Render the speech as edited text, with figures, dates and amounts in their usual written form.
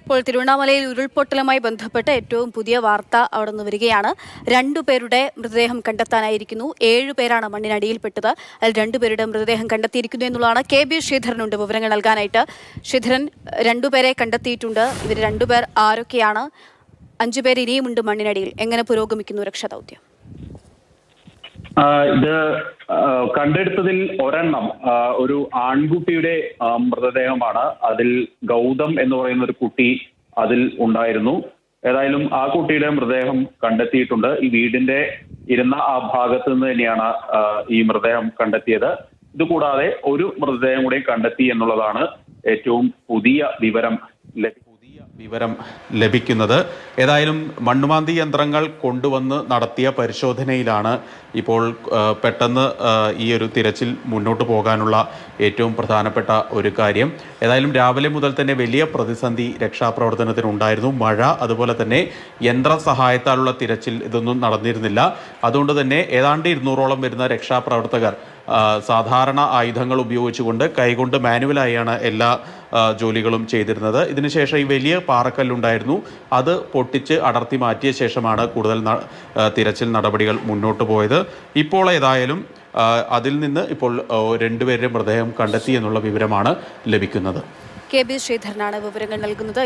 ഇപ്പോൾ തിരുവണ്ണാമലയിൽ ഉരുൾപൊട്ടലുമായി ബന്ധപ്പെട്ട് ഏറ്റവും പുതിയ വാർത്ത അവിടെ നിന്ന് വരികയാണ്. 2 പേരുടെ മൃതദേഹം കണ്ടെത്താനായിരിക്കുന്നു. 7 പേരാണ് മണ്ണിനടിയിൽപ്പെട്ടത്. അതിൽ 2 പേരുടെ മൃതദേഹം കണ്ടെത്തിയിരിക്കുന്നു എന്നുള്ളതാണ്. KB ശ്രീധരനുണ്ട് വിവരങ്ങൾ നൽകാനായിട്ട്. ശ്രീധരൻ, 2 പേരെ കണ്ടെത്തിയിട്ടുണ്ട്. ഇവർ 2 പേർ ആരൊക്കെയാണ്? 5 പേർ ഇനിയുമുണ്ട് മണ്ണിനടിയിൽ. എങ്ങനെ പുരോഗമിക്കുന്നു രക്ഷാദൗത്യം? ഇത് കണ്ടെടുത്തതിൽ ഒരെണ്ണം ഒരു ആൺകുട്ടിയുടെ മൃതദേഹമാണ്. അതിൽ ഗൗതം എന്ന് പറയുന്ന ഒരു കുട്ടി അതിൽ ഉണ്ടായിരുന്നു. ഏതായാലും ആ കുട്ടിയുടെ മൃതദേഹം കണ്ടെത്തിയിട്ടുണ്ട്. ഈ വീടിന്റെ ഇരുന്ന ആ ഭാഗത്ത് നിന്ന് തന്നെയാണ് ഈ മൃതദേഹം കണ്ടെത്തിയത്. ഇതുകൂടാതെ ഒരു മൃതദേഹം കൂടി കണ്ടെത്തി എന്നുള്ളതാണ് ഏറ്റവും പുതിയ വിവരം ലഭിക്കുന്നത്. ഏതായാലും മണ്ണുമാന്തി യന്ത്രങ്ങൾ കൊണ്ടുവന്ന് നടത്തിയ പരിശോധനയിലാണ് ഇപ്പോൾ പെട്ടെന്ന് ഈ ഒരു തിരച്ചിൽ മുന്നോട്ട് പോകാനുള്ള ഏറ്റവും പ്രധാനപ്പെട്ട ഒരു കാര്യം. ഏതായാലും രാവിലെ മുതൽ തന്നെ വലിയ പ്രതിസന്ധി രക്ഷാപ്രവർത്തനത്തിനുണ്ടായിരുന്നു. മഴ, അതുപോലെ തന്നെ യന്ത്ര സഹായത്താലുള്ള തിരച്ചിൽ ഇതൊന്നും നടന്നിരുന്നില്ല. അതുകൊണ്ട് തന്നെ ഏതാണ്ട് 200ഓളം വരുന്ന രക്ഷാപ്രവർത്തകർ സാധാരണ ആയുധങ്ങൾ ഉപയോഗിച്ചുകൊണ്ട് കൈകൊണ്ട് മാനുവലായാണ് എല്ലാ ജോലികളും ചെയ്തിരുന്നത്. ഇതിനുശേഷം ഈ വലിയ പാറക്കല്ലുണ്ടായിരുന്നു, അത് പൊട്ടിച്ച് അടർത്തി മാറ്റിയ ശേഷമാണ് കൂടുതൽ തിരച്ചിൽ നടപടികൾ മുന്നോട്ട് പോയത്. ഇപ്പോൾ ഏതായാലും അതിൽ നിന്ന് ഇപ്പോൾ 2 പേരുടെ മൃതദേഹം കണ്ടെത്തി എന്നുള്ള വിവരമാണ് ലഭിക്കുന്നത്. KB ശ്രീധരനാണ് വിവരങ്ങൾ നൽകുന്നത്.